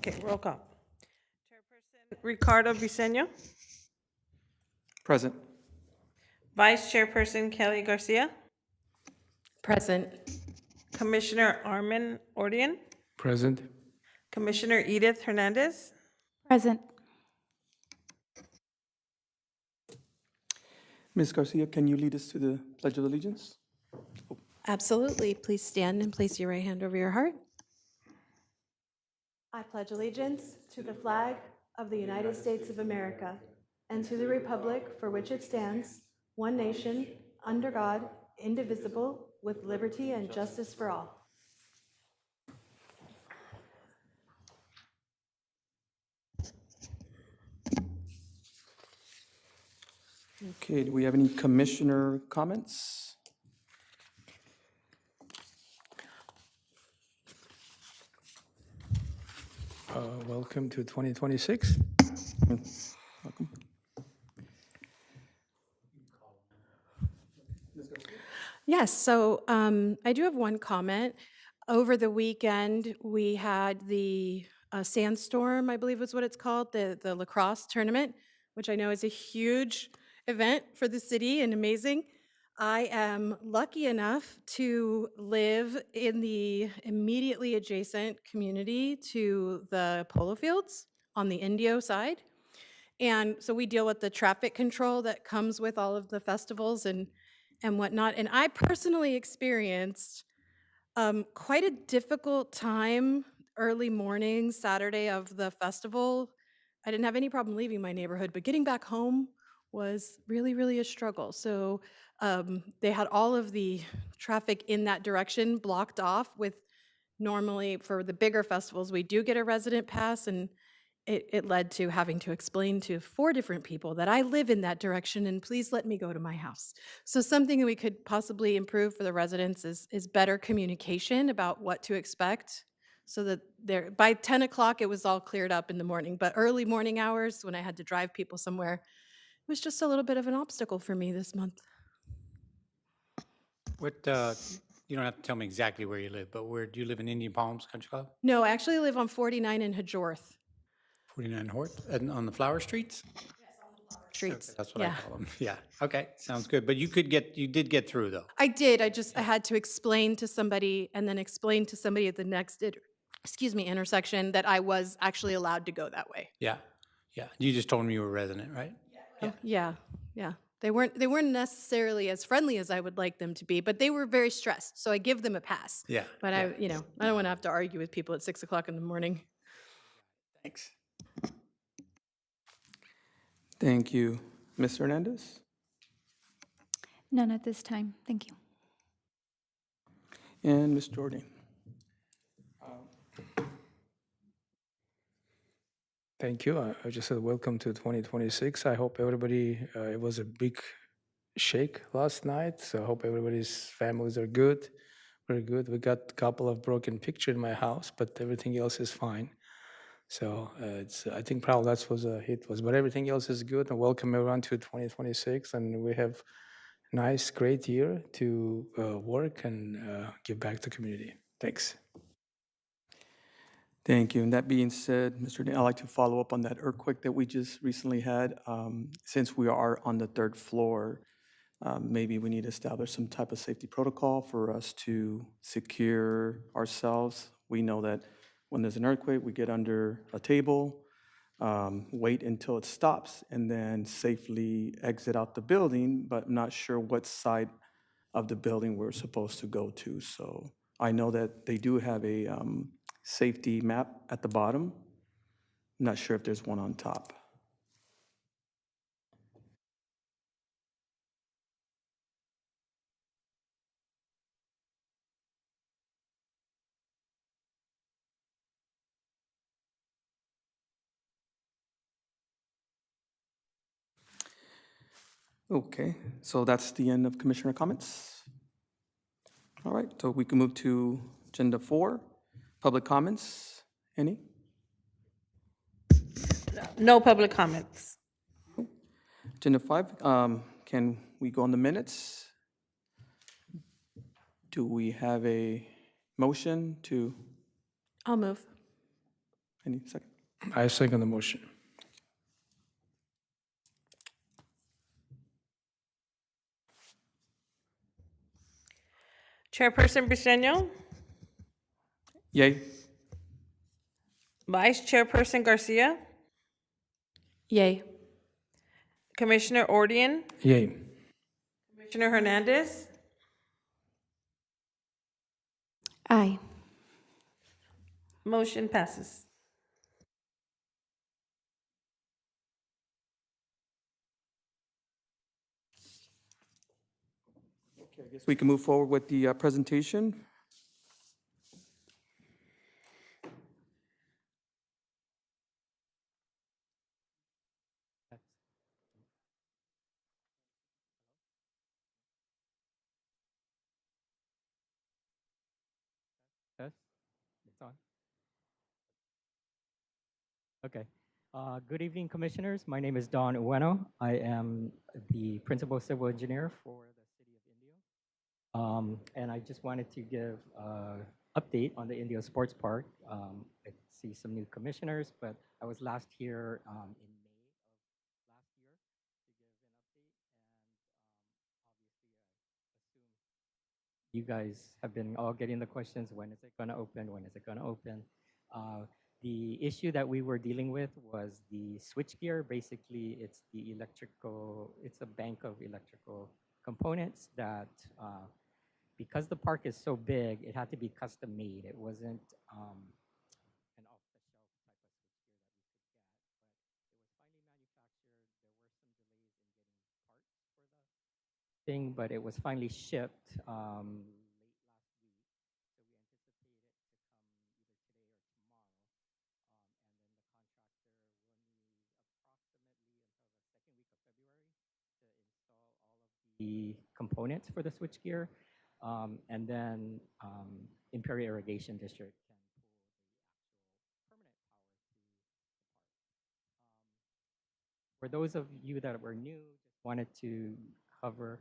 Okay, roll call. Chairperson Ricardo Briceño. Present. Vice Chairperson Kelly Garcia. Present. Commissioner Armin Ordian. Present. Commissioner Edith Hernandez. Present. Ms. Garcia, can you lead us to the Pledge of Allegiance? Absolutely. Please stand and place your right hand over your heart. I pledge allegiance to the flag of the United States of America and to the republic for which it stands, one nation, under God, indivisible, with liberty and justice for all. Okay, do we have any commissioner comments? Welcome to 2026. Welcome. Yes, so I do have one comment. Over the weekend, we had the Sandstorm, I believe is what it's called, the lacrosse tournament, which I know is a huge event for the city and amazing. I am lucky enough to live in the immediately adjacent community to the polo fields on the Indio side. And so we deal with the traffic control that comes with all of the festivals and whatnot. And I personally experienced quite a difficult time early morning, Saturday of the festival. I didn't have any problem leaving my neighborhood, but getting back home was really, really a struggle. So they had all of the traffic in that direction blocked off with normally for the bigger festivals, we do get a resident pass, and it led to having to explain to 4 different people that I live in that direction and please let me go to my house. So something that we could possibly improve for the residents is better communication about what to expect so that by 10 o'clock it was all cleared up in the morning. But early morning hours when I had to drive people somewhere, it was just a little bit of an obstacle for me this month. What, you don't have to tell me exactly where you live, but where do you live in Indian Palms Country Club? No, I actually live on 49 in Hajorth 49 Hort, and on the Flower Streets? Streets. That's what I Yeah. call them. Yeah, okay, sounds good. But you did get through though. I did. I had to explain to somebody and then explain to somebody at the next, intersection that I was actually allowed to go that way. Yeah, yeah. You just told me you were a resident, right? Yeah. They weren't necessarily as friendly as I would like them to be, but they were very stressed. So I give them a pass. Yeah. But yeah. I don't want to have to argue with people at 6 o'clock in the morning. Thanks. Thank you. Ms. Hernandez? None at this time. Thank you. And Ms. Jordan? Thank you. I just said welcome to 2026. I hope everybody, it was a big shake last night, so I hope everybody's families are good. Very good. We got a couple of broken pictures in my house, but everything else is fine. So I think probably that was a hit, but everything else is good. And welcome everyone to 2026, and we have a nice, great year to work and give back to the community. Thanks. Thank you. And that being said, Mr. I'd like to follow up on that earthquake that we just recently had. Since we are on the 3rd floor, maybe we need to establish some type of safety protocol for us to secure ourselves. We know that when there's an earthquake, we get under a table, wait until it stops, and then safely exit out the building, but I'm not sure what side of the building we're supposed to go to. So I know that they do have a safety map at the bottom. I'm not sure if there's one on top. Okay, so that's the end of commissioner comments. All right, so we can move to agenda 4, public comments. Any? No public comments. Agenda 5, can we go on the minutes? Do we have a motion to, I'll move. any second? I second the motion. Chairperson Briceño, Yay? Vice Chairperson Garcia, Yay. Commissioner Ordian, Yay. Commissioner Hernandez, Aye. motion passes. Okay, I guess we can move forward with the presentation. Test. It's on. Okay. Good evening, commissioners. My name is Don Ueno. I am the principal civil engineer for the city of Indio. And I just wanted to give an update on the Indio Sports Park. I see some new commissioners, but I was last here in May of last year to give an update. And obviously, I assume you guys have been all getting the questions, when is it going to open, when is it going to open? The issue that we were dealing with was the switchgear. Basically, it's a bank of electrical components that, because the park is so big, it had to be custom made. It wasn't an off-the-shelf type of switchgear that we could get, but it was finally manufactured. There were some delays in getting parts for the thing, but it was finally shipped late last week. So we anticipate it to come either today or tomorrow. And then the contractor will need approximately until the second week of February to install all of the components for the switchgear. And then Imperial Irrigation District can pull the actual permanent power to the park. For those of you that were new, just wanted to cover.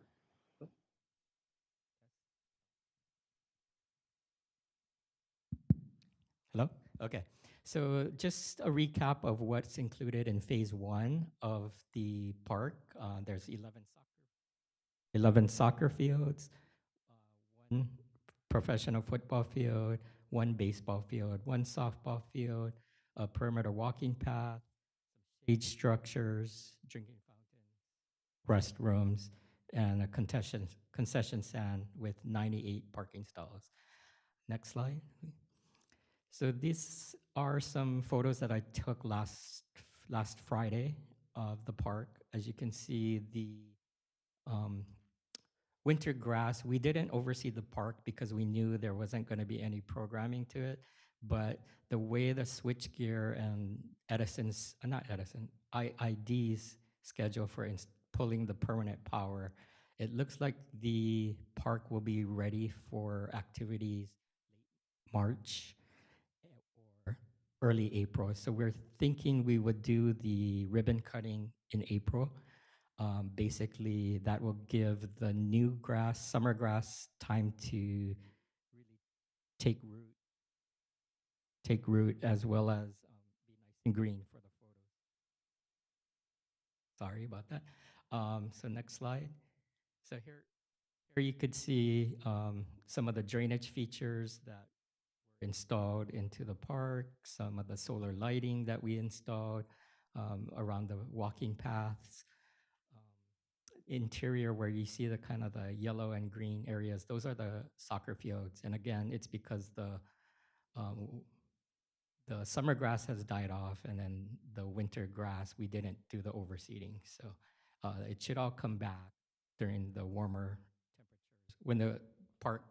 Hello? Okay. So just a recap of what's included in phase 1 of the park. There's 11 soccer fields, one professional football field, one baseball field, one softball field, a perimeter walking path, shade structures, drinking fountains, restrooms, and a concession stand with 98 parking stalls. Next slide. So these are some photos that I took last Friday of the park. As you can see, the winter grass, we didn't oversee the park because we knew there wasn't going to be any programming to it. But the way the switchgear and IID's schedule for pulling the permanent power, it looks like the park will be ready for activities late March or early April. So we're thinking we would do the ribbon cutting in April. Basically, that will give the new grass, summer grass, time to really take root, as well as be nice and green for the photos. Sorry about that. So next slide. So here you could see some of the drainage features that were installed into the park, some of the solar lighting that we installed around the walking paths. Interior, where you see the kind of the yellow and green areas, those are the soccer fields. And again, it's because the summer grass has died off, and then the winter grass, we didn't do the overseeding. So it should all come back during the warmer temperatures, when the park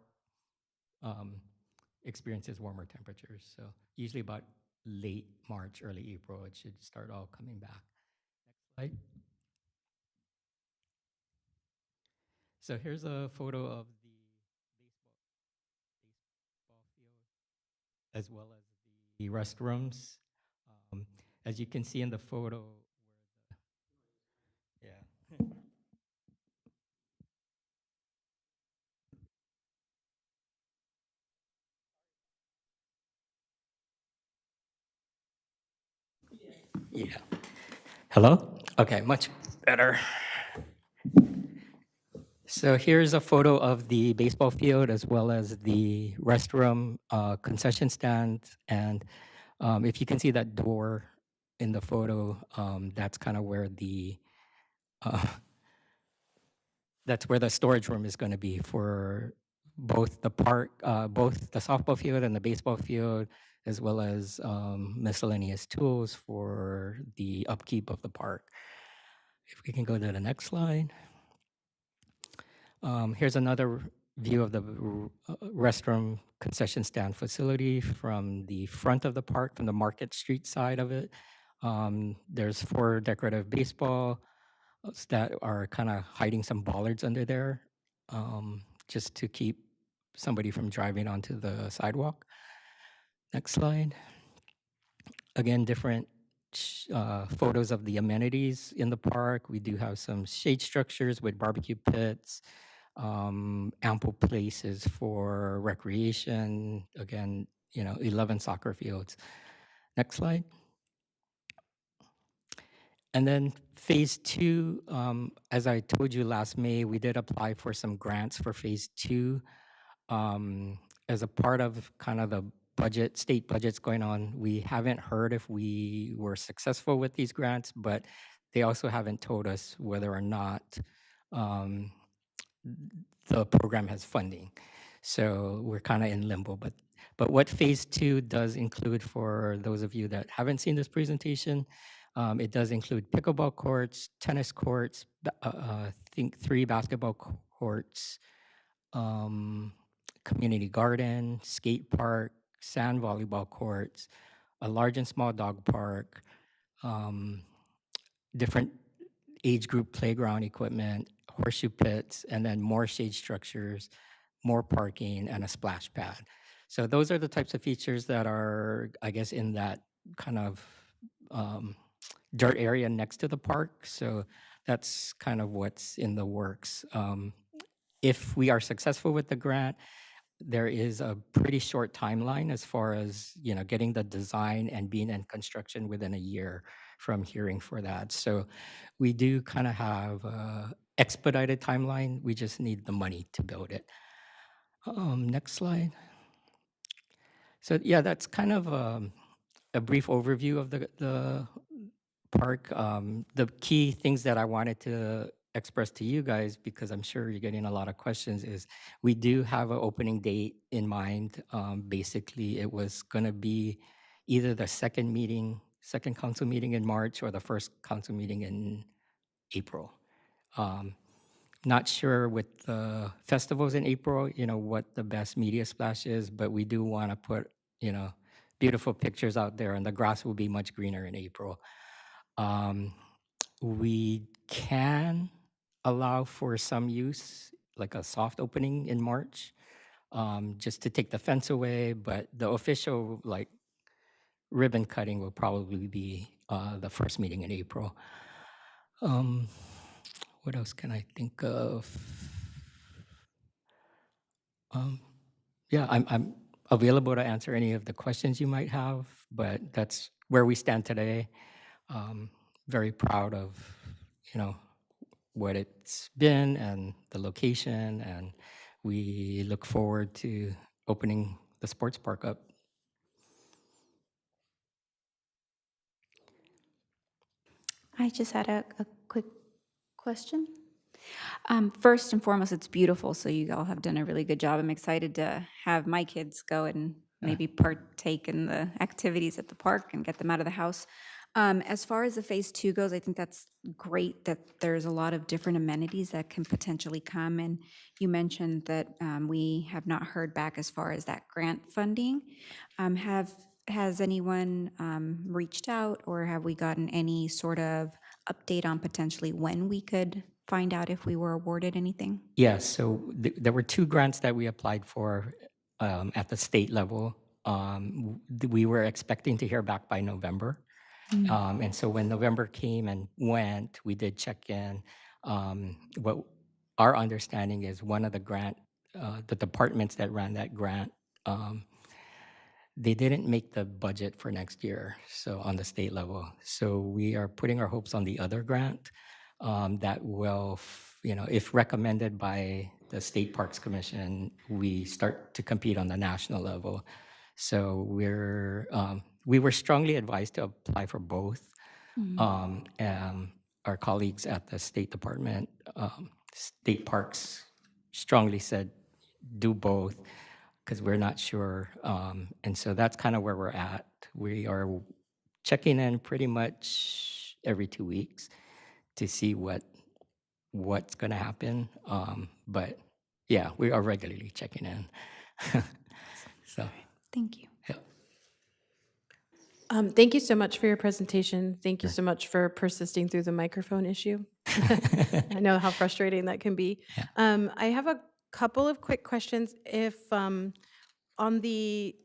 experiences warmer temperatures. So usually about late March, early April, it should start all coming back. Next slide. So here's a photo of the baseball field, as well as the restrooms. As you can see in the photo, yeah. Yeah. Hello? Okay, much better. So here's a photo of the baseball field as well as the restroom, concession stand. And if you can see that door in the photo, that's kind of where uh, that's where the storage room is going to be for both the park, both the softball field and the baseball field, as well as miscellaneous tools for the upkeep of the park. If we can go to the next slide. Here's another view of the restroom concession stand facility from the front of the park, from the Market Street side of it. There's 4 decorative baseball that are kind of hiding some bollards under there, just to keep somebody from driving onto the sidewalk. Next slide. Again, different photos of the amenities in the park. We do have some shade structures with barbecue pits, ample places for recreation. Again, 11 soccer fields. Next slide. And then phase 2, as I told you last May, we did apply for some grants for phase 2. As a part of kind of the state budgets going on, we haven't heard if we were successful with these grants, but they also haven't told us whether or not um, the program has funding. So we're kind of in limbo. But what phase 2 does include, for those of you that haven't seen this presentation, it does include pickleball courts, tennis courts, I think 3 basketball courts, community garden, skate park, sand volleyball courts, a large and small dog park, different age group playground equipment, horseshoe pits, and then more shade structures, more parking, and a splash pad. So those are the types of features that are, I guess, in that kind of dirt area next to the park. So that's kind of what's in the works. If we are successful with the grant, there is a pretty short timeline as far as getting the design and being in construction within a year from hearing for that. So we do kind of have a expedited timeline. We just need the money to build it. Next slide. So yeah, that's kind of a brief overview of the park. The key things that I wanted to express to you guys, because I'm sure you're getting a lot of questions, is we do have an opening date in mind. Basically, it was going to be either the second council meeting in March or the first council meeting in April. Not sure with the festivals in April, what the best media splash is, but we do want to put, beautiful pictures out there, and the grass will be much greener in April. We can allow for some use, like a soft opening in March, just to take the fence away, but the official, ribbon cutting will probably be the first meeting in April. What else can I think of? Yeah, I'm available to answer any of the questions you might have, but that's where we stand today. Very proud of, what it's been and the location, and we look forward to opening the sports park up. I just had a quick question. First and foremost, it's beautiful, so you all have done a really good job. I'm excited to have my kids go and maybe partake in the activities at the park and get them out of the house. As far as the phase 2 goes, I think that's great that there's a lot of different amenities that can potentially come. And you mentioned that we have not heard back as far as that grant funding. Has anyone reached out, or have we gotten any sort of update on potentially when we could find out if we were awarded anything? Yes, so there were 2 grants that we applied for at the state level. We were expecting to hear back by November. And so when November came and went, we did check in. What our understanding is one of the departments that ran that grant, they didn't make the budget for next year, so on the state level. So we are putting our hopes on the other grant that will, if recommended by the State Parks Commission, we start to compete on the national level. So we were strongly advised to apply for both. Our colleagues at the State Department, State Parks, strongly said do both because we're not sure. And so that's kind of where we're at. We are checking in pretty much every 2 weeks to see what's going to happen. But yeah, we are regularly checking in. So, Thank you. yeah. Thank you so much for your presentation. Thank you so much for persisting through the microphone issue. I know how frustrating that can be. I have a couple of quick questions. If on the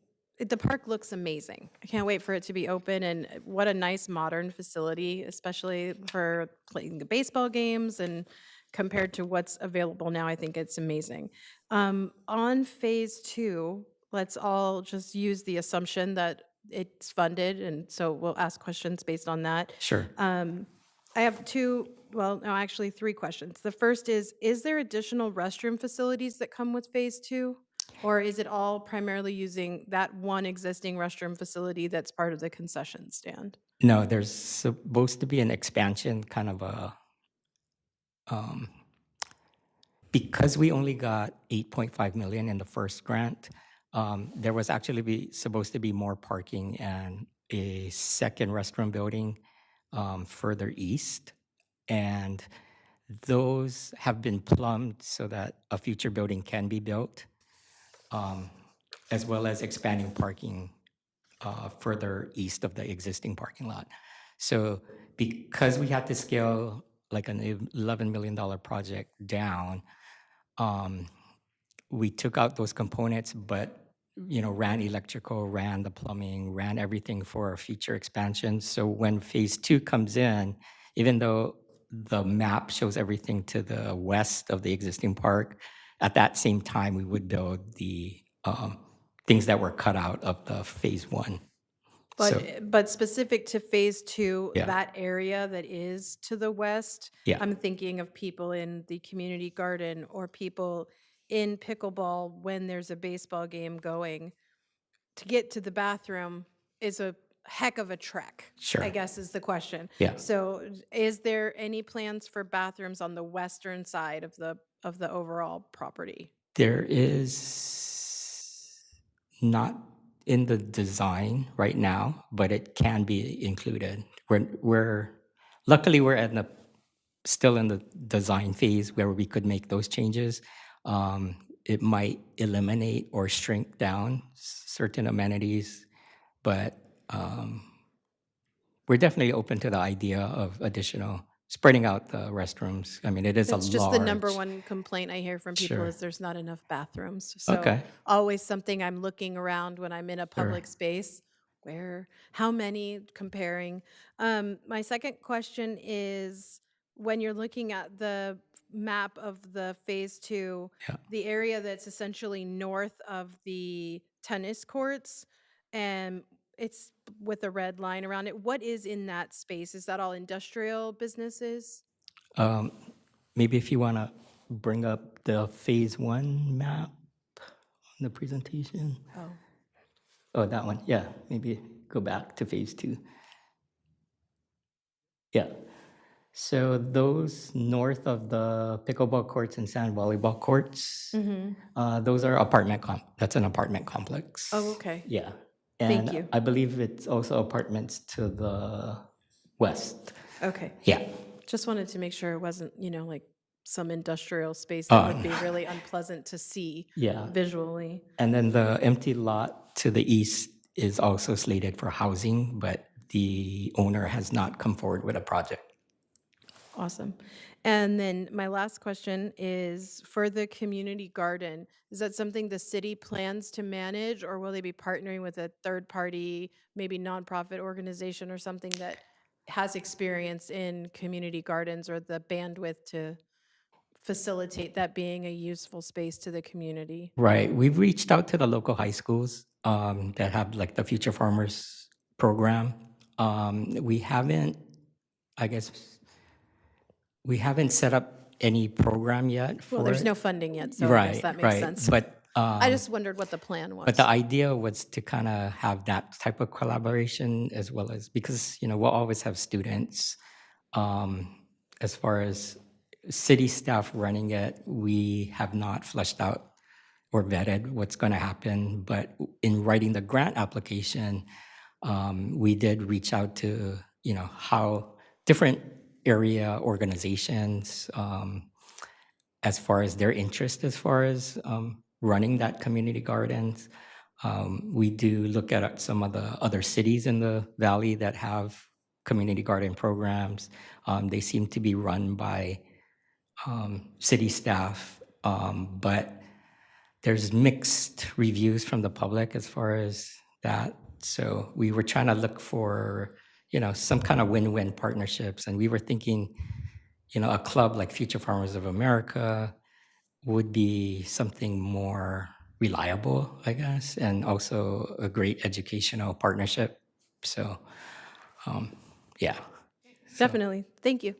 park looks amazing. I can't wait for it to be open, and what a nice modern facility, especially for playing the baseball games, and compared to what's available now, I think it's amazing. On phase 2, let's all just use the assumption that it's funded, and so we'll ask questions based on that. Sure. I have actually 3 questions. The first is there additional restroom facilities that come with phase 2? Or is it all primarily using that one existing restroom facility that's part of the concession stand? No, there's supposed to be an expansion, kind of because we only got 8.5 million in the first grant. There was actually supposed to be more parking and a second restroom building further east, and those have been plumbed so that a future building can be built, as well as expanding parking further east of the existing parking lot. So because we had to scale like an $11 million project down, we took out those components, but ran electrical, ran the plumbing, ran everything for a future expansion. So when phase 2 comes in, even though the map shows everything to the west of the existing park, at that same time we would build the things that were cut out of the phase 1. But specific to phase 2, Yeah. that area that is to the west, Yeah. I'm thinking of people in the community garden or people in pickleball when there's a baseball game going. To get to the bathroom is a heck of a trek, Sure. I guess is the question. Yeah. So is there any plans for bathrooms on the western side of the overall property? There is not in the design right now, but it can be included. Luckily we're still in the design phase where we could make those changes. It might eliminate or shrink down certain amenities, but we're definitely open to the idea of spreading out the restrooms. I mean, it is It's a just the number large- one complaint I hear from people Sure. is there's not enough bathrooms. So Okay. always something I'm looking around when I'm in a public space. How many comparing? My second question is when you're looking at the map of the phase 2, Yeah. the area that's essentially north of the tennis courts, and it's with a red line around it. What is in that space? Is that all industrial businesses? Maybe if you want to bring up the phase 1 map on the presentation. Oh, that one. Yeah, maybe go back to phase 2. Yeah. So those north of the pickleball courts and sand volleyball courts, those are that's an apartment complex. Oh, okay. Yeah. Thank And you. I believe it's also apartments to the west. Okay. Yeah. Just wanted to make sure it wasn't, like some industrial space that would be really unpleasant to see Yeah. visually. And then the empty lot to the east is also slated for housing, but the owner has not come forward with a project. Awesome. And then my last question is for the community garden, is that something the city plans to manage, or will they be partnering with a third party, maybe nonprofit organization or something that has experience in community gardens or the bandwidth to facilitate that being a useful space to the community? Right. We've reached out to the local high schools that have like the Future Farmers program. We haven't, I guess, we haven't set up any program yet for Well, there's it. no funding yet, so I guess Right, that makes right. sense. But I just wondered what the plan but was. the idea was to kind of have that type of collaboration as well as because we'll always have students. As far as city staff running it, we have not fleshed out or vetted what's going to happen. But in writing the grant application, we did reach out to how different area organizations as far as their interest as far as running that community gardens. We do look at some of the other cities in the valley that have community garden programs. They seem to be run by city staff, but there's mixed reviews from the public as far as that. So we were trying to look for, some kind of win-win partnerships. And we were thinking, a club like Future Farmers of America would be something more reliable, I guess, and also a great educational partnership. So, yeah, Definitely. Thank you.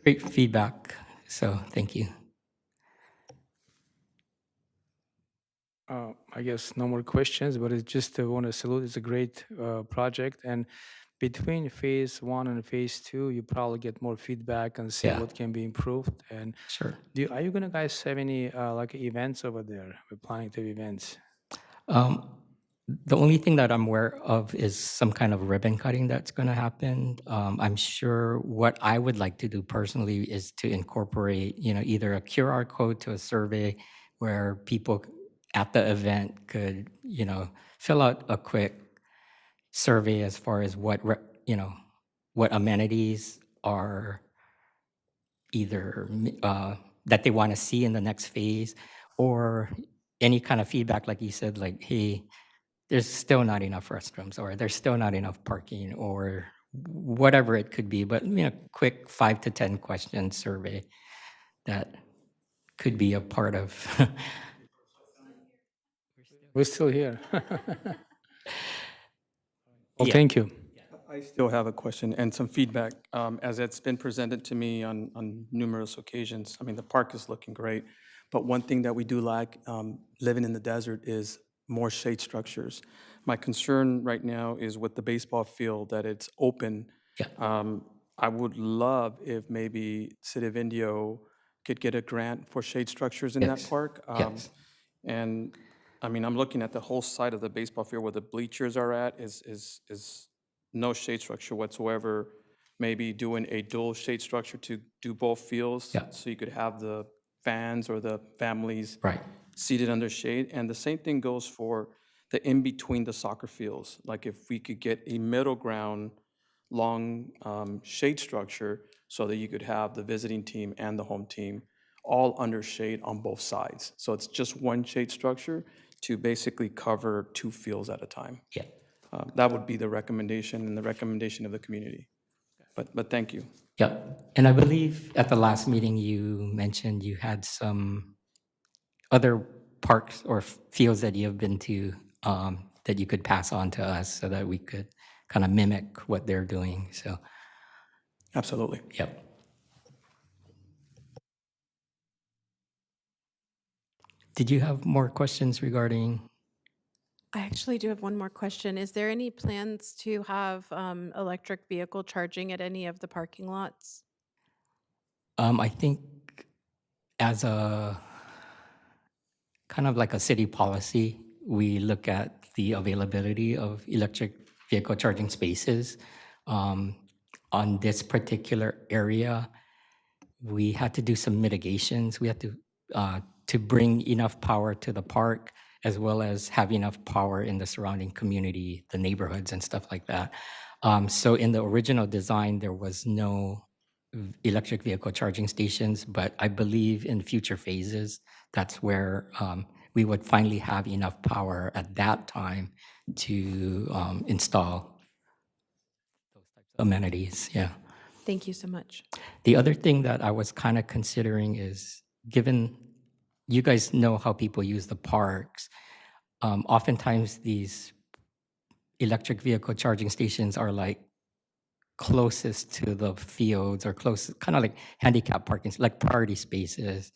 great feedback. So thank you. I guess no more questions, but it's just want to salute. It's a great project, and between phase 1 and phase 2, you probably get more feedback and see Yeah. what can be improved. And Sure. are you gonna guys have any like events over there? We're planning to have events. The only thing that I'm aware of is some kind of ribbon cutting that's going to happen. I'm sure what I would like to do personally is to incorporate, either a QR code to a survey where people at the event could, fill out a quick survey as far as what amenities are either that they want to see in the next phase, or any kind of feedback, like you said, like, hey, there's still not enough restrooms, or there's still not enough parking, or whatever it could be. But quick 5 to 10 question survey that could be a part of. We're still here. Well, Yeah. thank you. I still have a question and some feedback. As it's been presented to me on numerous occasions, I mean, the park is looking great, but one thing that we do lack, living in the desert, is more shade structures. My concern right now is with the baseball field, that it's open. Yeah. I would love if maybe City of Indio could get a grant for shade structures in that Yes. park. Yes. And, I mean, I'm looking at the whole side of the baseball field where the bleachers are at, is no shade structure whatsoever. Maybe doing a dual shade structure to do both fields. Yeah. So you could have the fans or the families Right. seated under shade. And the same thing goes for the in-between the soccer fields. Like if we could get a middle ground, long shade structure so that you could have the visiting team and the home team all under shade on both sides. So it's just one shade structure to basically cover 2 fields at a time. Yeah. That would be the recommendation and the recommendation of the community. But thank you. Yeah. And I believe at the last meeting you mentioned you had some other parks or fields that you have been to that you could pass on to us so that we could kind of mimic what they're doing. So, Absolutely. yep. Did you have more questions regarding? I actually do have one more question. Is there any plans to have electric vehicle charging at any of the parking lots? I think as a kind of like a city policy, we look at the availability of electric vehicle charging spaces. On this particular area, we had to do some mitigations. We had to bring enough power to the park, as well as have enough power in the surrounding community, the neighborhoods and stuff like that. So in the original design, there was no electric vehicle charging stations, but I believe in future phases, that's where we would finally have enough power at that time to install amenities. Yeah. Thank you so much. The other thing that I was kind of considering is, given you guys know how people use the parks, oftentimes these electric vehicle charging stations are like closest to the fields or close, kind of like handicap parking, like priority spaces.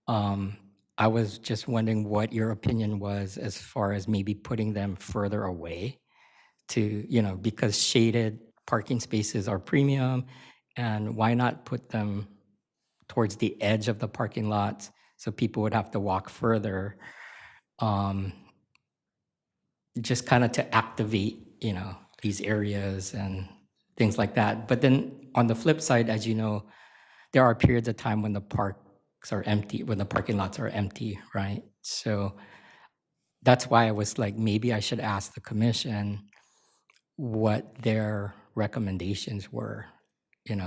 I was just wondering what your opinion was as far as maybe putting them further away to, because shaded parking spaces are premium, and why not put them towards the edge of the parking lots so people would have to walk further, just kind of to activate, these areas and things like that. But then on the flip side, as you know, there are periods of time when the parks are empty, when the parking lots are empty, right? So that's why I was like, maybe I should ask the commission what their recommendations were.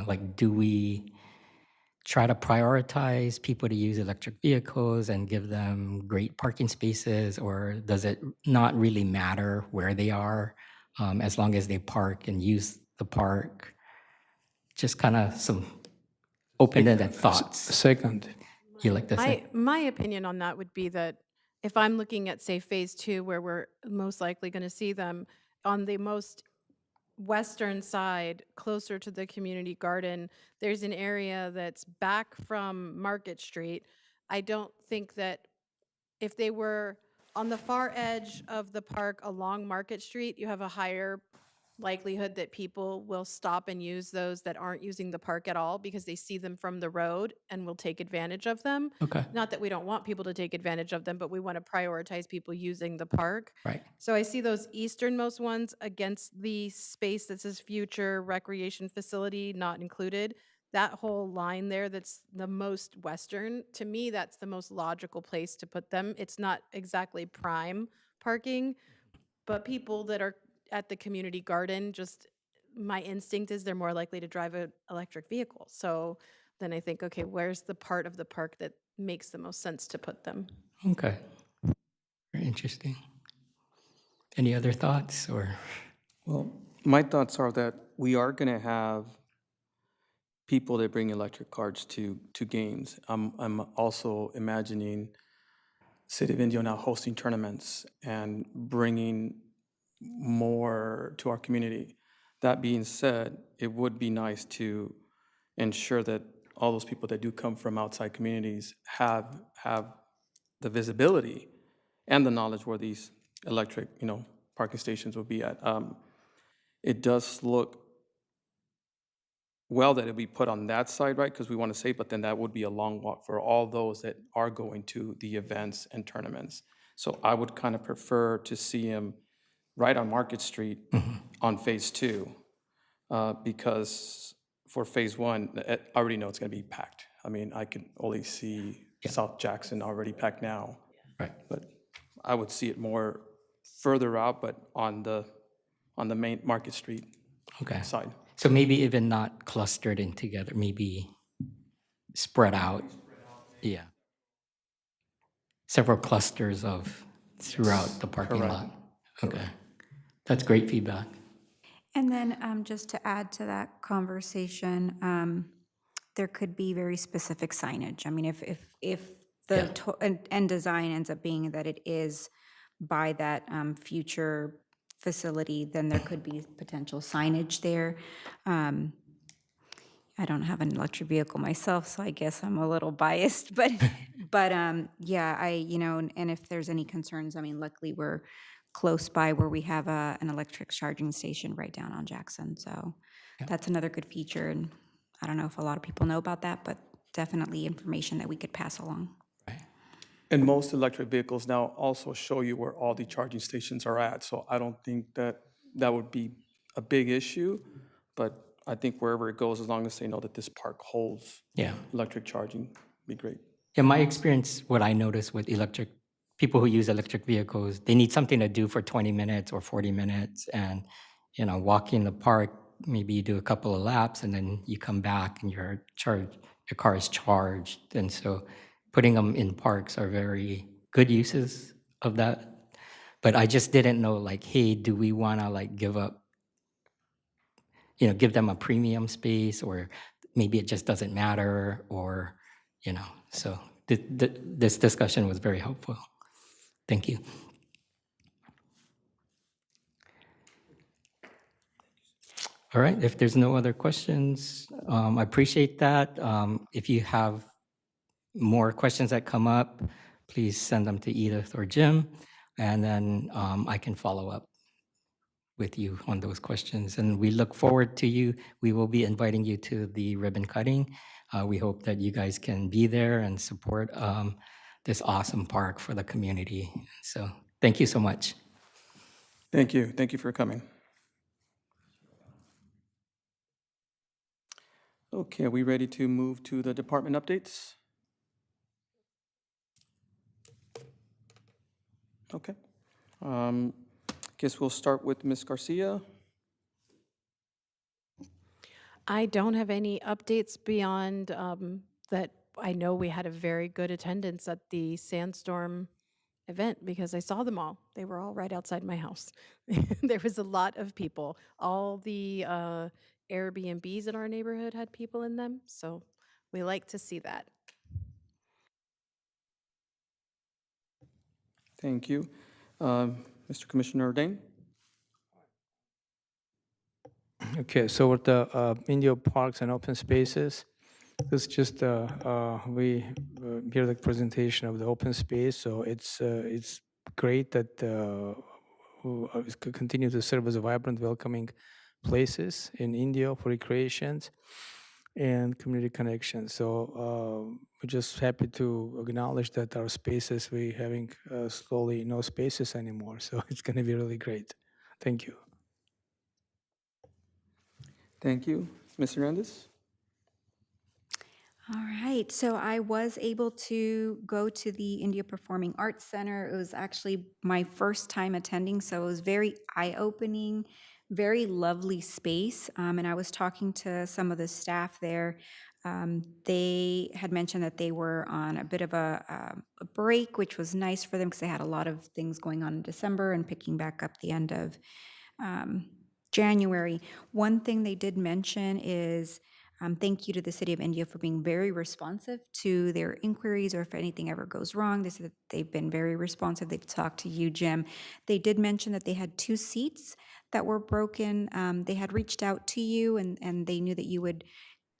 Like, do we try to prioritize people to use electric vehicles and give them great parking spaces, or does it not really matter where they are, as long as they park and use the park? Just kind of some open-ended thoughts. Second. You like to say? My opinion on that would be that if I'm looking at, say, phase 2, where we're most likely going to see them, on the most western side, closer to the community garden, there's an area that's back from Market Street. I don't think that if they were on the far edge of the park along Market Street, you have a higher likelihood that people will stop and use those that aren't using the park at all because they see them from the road and will take advantage of them. Okay, Not that we don't want people to take advantage of them, but we want to prioritize people using the park. right. So I see those easternmost ones against the space that says future recreation facility not included. That whole line there that's the most western, to me, that's the most logical place to put them. It's not exactly prime parking, but people that are at the community garden, just my instinct is they're more likely to drive an electric vehicle. So then I think, okay, where's the part of the park that makes the most sense to put them? Okay. Very interesting. Any other thoughts or? Well, my thoughts are that we are going to have people that bring electric cars to games. I'm also imagining City of Indio now hosting tournaments and bringing more to our community. That being said, it would be nice to ensure that all those people that do come from outside communities have the visibility and the knowledge where these electric, parking stations will be at. It does look well that it be put on that side, right? Because we want to say, but then that would be a long walk for all those that are going to the events and tournaments. So I would kind of prefer to see him right on Market Street on phase 2, because for phase 1, I already know it's going to be packed. I mean, I can only see South Jackson already packed now. Right. But I would see it more further out, but on the main Market Street Okay. side. So maybe even not clustered in together, maybe spread out. Yeah. Several clusters of throughout the parking Correct. lot. Okay. That's great feedback. And then just to add to that conversation, there could be very specific signage. I mean, if the end design ends up being that it is by that future facility, then there could be potential signage there. I don't have an electric vehicle myself, so I guess I'm a little biased, but yeah, and if there's any concerns, I mean, luckily we're close by where we have an electric charging station right down on Jackson, so that's another good feature, and I don't know if a lot of people know about that, but definitely information that we could pass along. And most electric vehicles now also show you where all the charging stations are at, so I don't think that would be a big issue, but I think wherever it goes, as long as they know that this park holds electric charging, be great. In my experience, what I notice with people who use electric vehicles, they need something to do for 20 minutes or 40 minutes, and walking the park maybe you do a couple of laps and then you come back and your car is charged. And so putting them in parks are very good uses of that. But I just didn't know, like, hey, do we want to like give up, give them a premium space, or maybe it just doesn't matter, or, so this discussion was very helpful. Thank you. All right, if there's no other questions, I appreciate that. If you have more questions that come up, please send them to Edith or Jim, and then I can follow up with you on those questions. And we look forward to you. We will be inviting you to the ribbon cutting. We hope that you guys can be there and support this awesome park for the community. So thank you so much. Thank you. Thank you for coming. Okay, are we ready to move to the department updates? Okay. Guess we'll start with Ms. Garcia. I don't have any updates beyond that. I know we had a very good attendance at the Sandstorm event because I saw them all. They were all right outside my house. There was a lot of people. All the Airbnbs in our neighborhood had people in them, so we like to see that. Thank you. Mr. Commissioner Dane? Okay, so with the Indio Parks and Open Spaces, it's just we hear the presentation of the open space. So it's great that it could continue to serve as a vibrant, welcoming places in Indio for recreations and community connection. So we're just happy to acknowledge that our spaces, we having slowly no spaces anymore. So it's going to be really great. Thank you. Thank you. Ms. Hernandez? All right, so I was able to go to the India Performing Arts Center. It was actually my first time attending, so it was very eye-opening, very lovely space. And I was talking to some of the staff there. They had mentioned that they were on a bit of a break, which was nice for them because they had a lot of things going on in December and picking back up the end of January. One thing they did mention is thank you to the City of India for being very responsive to their inquiries, or if anything ever goes wrong. They said that they've been very responsive. They've talked to you, Jim. They did mention that they had 2 seats that were broken. They had reached out to you, and they knew that you would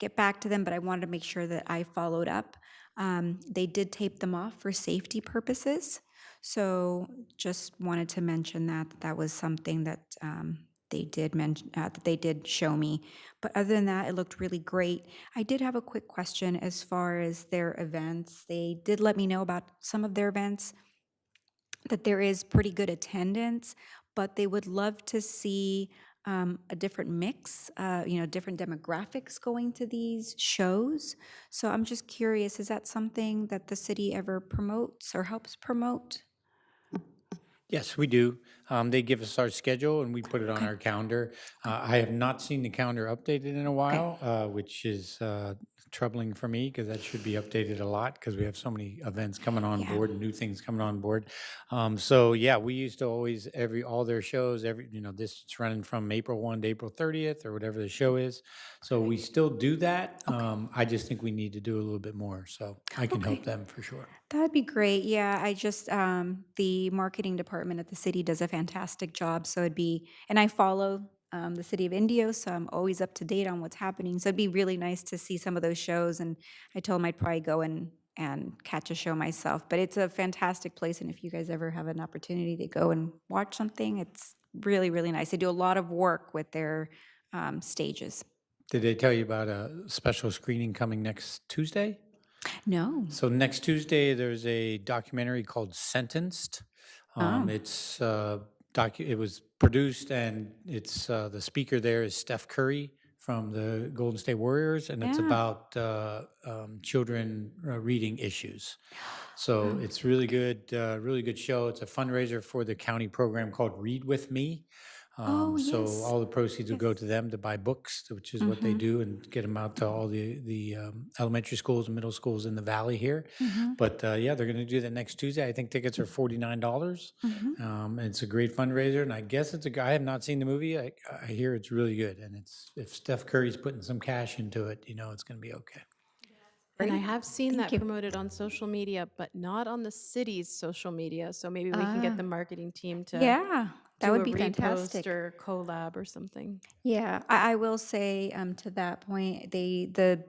get back to them, but I wanted to make sure that I followed up. They did tape them off for safety purposes. So just wanted to mention that was something that they did mention, that they did show me. But other than that, it looked really great. I did have a quick question as far as their events. They did let me know about some of their events, that there is pretty good attendance, but they would love to see a different mix, different demographics going to these shows. So I'm just curious, is that something that the city ever promotes or helps promote? Yes, we do. They give us our schedule and we put it on our calendar. I have not seen the calendar updated in a while, which is troubling for me because that should be updated a lot because we have so many events coming on board and new things coming on board. So yeah, we used to always all their shows, this it's running from April 1 to April 30th or whatever the show is. So we still do that. I just think we need to do a little bit more. So I can help them for sure. That'd be great. Yeah, I just, the marketing department at the city does a fantastic job. So and I follow the City of Indio, so I'm always up to date on what's happening. So it'd be really nice to see some of those shows. And I told them I'd probably go and catch a show myself. But it's a fantastic place. And if you guys ever have an opportunity to go and watch something, it's really, really nice. They do a lot of work with their stages. Did they tell you about a special screening coming next Tuesday? No. So next Tuesday, there's a documentary called Sentenced. It was produced, and it's the speaker there is Steph Curry from the Golden State Warriors, and it's about children reading issues. So it's really good show. It's a fundraiser for the county program called Read With Me. Oh, So yes. all the proceeds will go to them to buy books, which is what they do, and get them out to all the elementary schools and middle schools in the valley here. But yeah, they're going to do that next Tuesday. I think tickets are $49. And it's a great fundraiser, and I guess I have not seen the movie. I hear it's really good, and if Steph Curry's putting some cash into it, it's going to be okay. And I Great. have seen Thank that you. promoted on social media, but not on the city's social media. So maybe we can get the marketing team to Yeah, that do would a be repost fantastic. or collab or something. Yeah, I will say to that point, the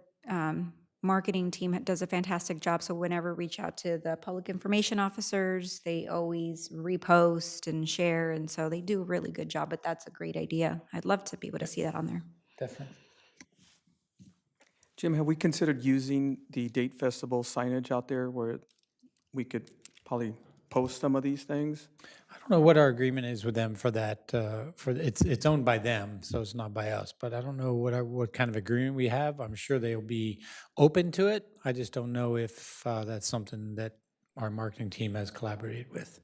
marketing team does a fantastic job. So whenever reach out to the public information officers, they always repost and share, and so they do a really good job. But that's a great idea. I'd love to be able to see that on there. Definitely. Jim, have we considered using the Date Festival signage out there where we could probably post some of these things? I don't know what our agreement is with them for that. It's owned by them, so it's not by us. But I don't know what kind of agreement we have. I'm sure they'll be open to it. I just don't know if that's something that our marketing team has collaborated with.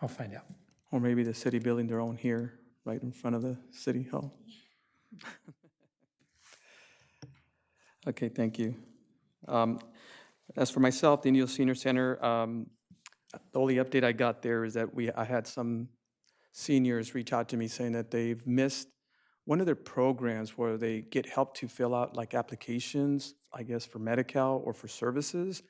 I'll find out. Or maybe the city building their own here, right in front of the city hall? Okay, thank you. As for myself, the Indio Senior Center, the only update I got there is that I had some seniors reach out to me saying that they've missed one of their programs where they get help to fill out like applications, I guess for Medi-Cal or for services,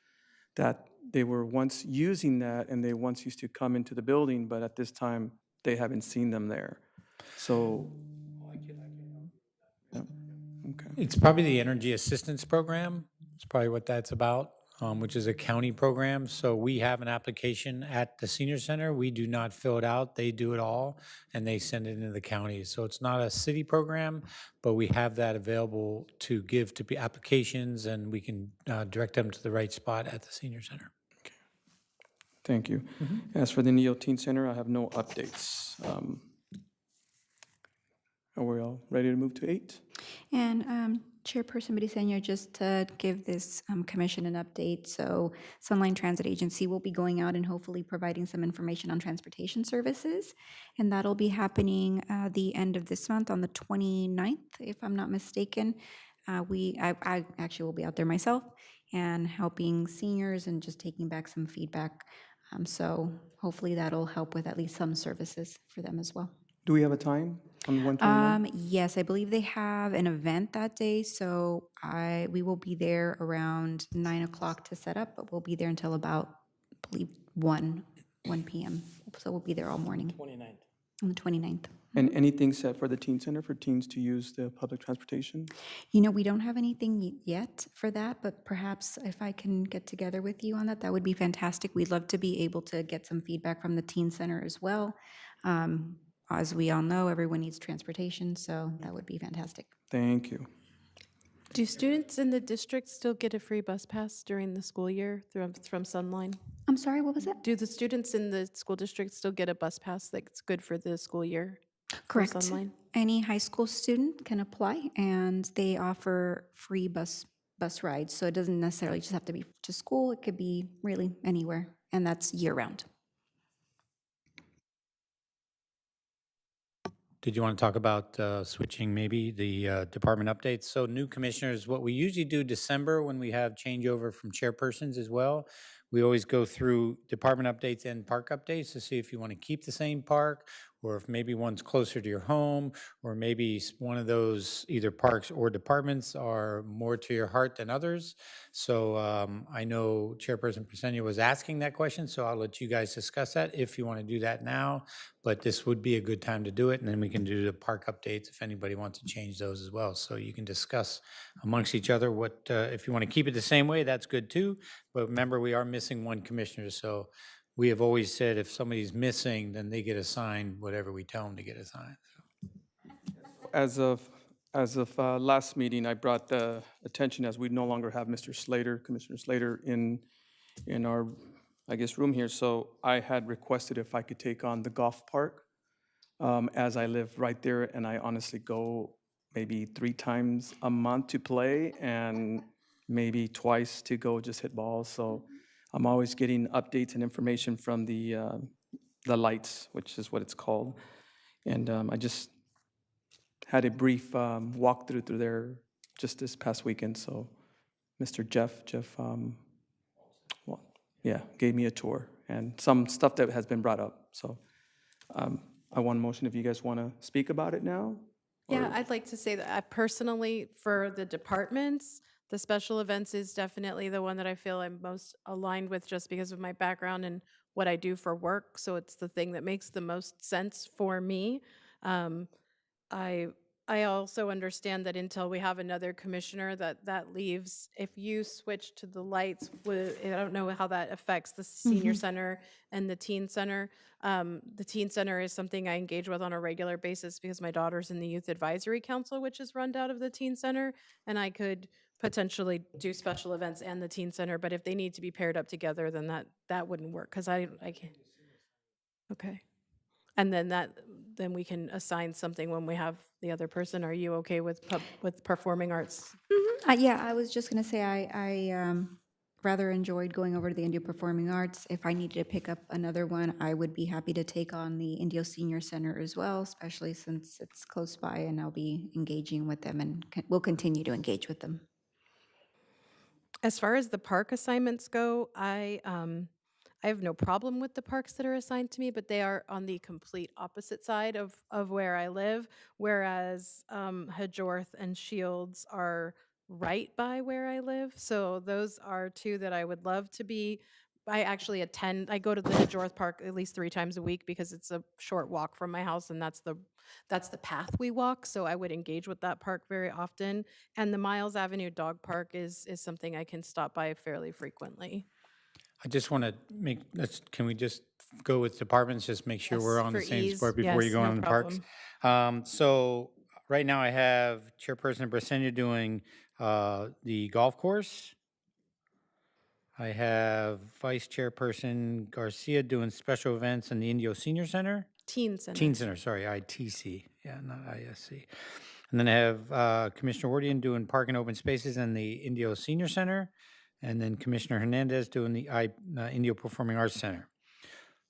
that they were once using that and they once used to come into the building, but at this time, they haven't seen them there. So, yeah, okay. It's probably the Energy Assistance Program. It's probably what that's about, which is a county program. So we have an application at the senior center. We do not fill it out. They do it all, and they send it into the county. So it's not a city program, but we have that available to give to applications, and we can direct them to the right spot at the senior center. Thank you. As for the Neo Teen Center, I have no updates. Are we all ready to move to 8? And Chairperson Briseño, just to give this commission an update, so Sunline Transit Agency will be going out and hopefully providing some information on transportation services, and that'll be happening the end of this month on the 29th, if I'm not mistaken. I actually will be out there myself and helping seniors and just taking back some feedback. So hopefully that'll help with at least some services for them as well. Do we have a time on 129? Yes, I believe they have an event that day, so we will be there around 9 o'clock to set up, but we'll be there until about, I believe, 1 p.m. So we'll be there all morning. 29th. On the 29th. And anything set for the teen center for teens to use the public transportation? We don't have anything yet for that, but perhaps if I can get together with you on that, that would be fantastic. We'd love to be able to get some feedback from the teen center as well. As we all know, everyone needs transportation, so that would be fantastic. Thank you. Do students in the district still get a free bus pass during the school year from Sunline? I'm sorry, what was that? Do the students in the school district still get a bus pass that's good for the school year? for Correct. Sunline? Any high school student can apply, and they offer free bus rides. So it doesn't necessarily just have to be to school. It could be really anywhere, and that's year-round. Did you want to talk about switching maybe the department updates? So new commissioners, what we usually do December when we have changeover from chairpersons as well, we always go through department updates and park updates to see if you want to keep the same park, or if maybe one's closer to your home, or maybe one of those either parks or departments are more to your heart than others. So I know Chairperson Presenia was asking that question, so I'll let you guys discuss that if you want to do that now. But this would be a good time to do it, and then we can do the park updates if anybody wants to change those as well. So you can discuss amongst each other what, if you want to keep it the same way, that's good too. But remember, we are missing one commissioner, so we have always said if somebody's missing, then they get assigned whatever we tell them to get assigned. As of last meeting, I brought the attention, as we no longer have Mr. Slater, Commissioner Slater, in our, I guess, room here. So I had requested if I could take on the golf park, as I live right there, and I honestly go maybe 3 times a month to play, and maybe twice to go just hit balls. So I'm always getting updates and information from the lights, which is what it's called. And I just had a brief walkthrough through there just this past weekend. So Mr. Jeff, well, yeah, gave me a tour and some stuff that has been brought up. So I want a motion if you guys want to speak about it now. Yeah, I'd like to say that I personally, for the departments, the special events is definitely the one that I feel I'm most aligned with just because of my background and what I do for work. So it's the thing that makes the most sense for me. Um, I I also understand that until we have another commissioner, that leaves, if you switch to the lights, I don't know how that affects the senior center and the teen center. The teen center is something I engage with on a regular basis because my daughter's in the youth advisory council, which is run out of the teen center, and I could potentially do special events and the teen center, but if they need to be paired up together, then that wouldn't work, because I can't. Okay. And then we can assign something when we have the other person. Are you okay with with performing arts? Yeah, I was just going to say I rather enjoyed going over to the Indio Performing Arts. If I needed to pick up another one, I would be happy to take on the Indio Senior Center as well, especially since it's close by and I'll be engaging with them and will continue to engage with them. As far as the park assignments go, I have no problem with the parks that are assigned to me, but they are on the complete opposite side of where I live, whereas Hedgeworth and Shields are right by where I live. So those are two that I would love to be. I go to the Hedgeworth Park at least 3 times a week because it's a short walk from my house, and that's the path we walk. So I would engage with that park very often. And the Miles Avenue Dog Park is something I can stop by fairly frequently. I just want to can we just go with departments, just make sure we're Yes, on the for same ease, spot before you yes, go no on the parks? So right now I have Chairperson Brasenia doing the golf course. I have Vice Chairperson Garcia doing special events in the Indio Senior Center. Teen Center. Teen Center, sorry, ITC, yeah, not ISC. And then I have Commissioner Wardian doing Park and Open Spaces in the Indio Senior Center, and then Commissioner Hernandez doing the Indio Performing Arts Center.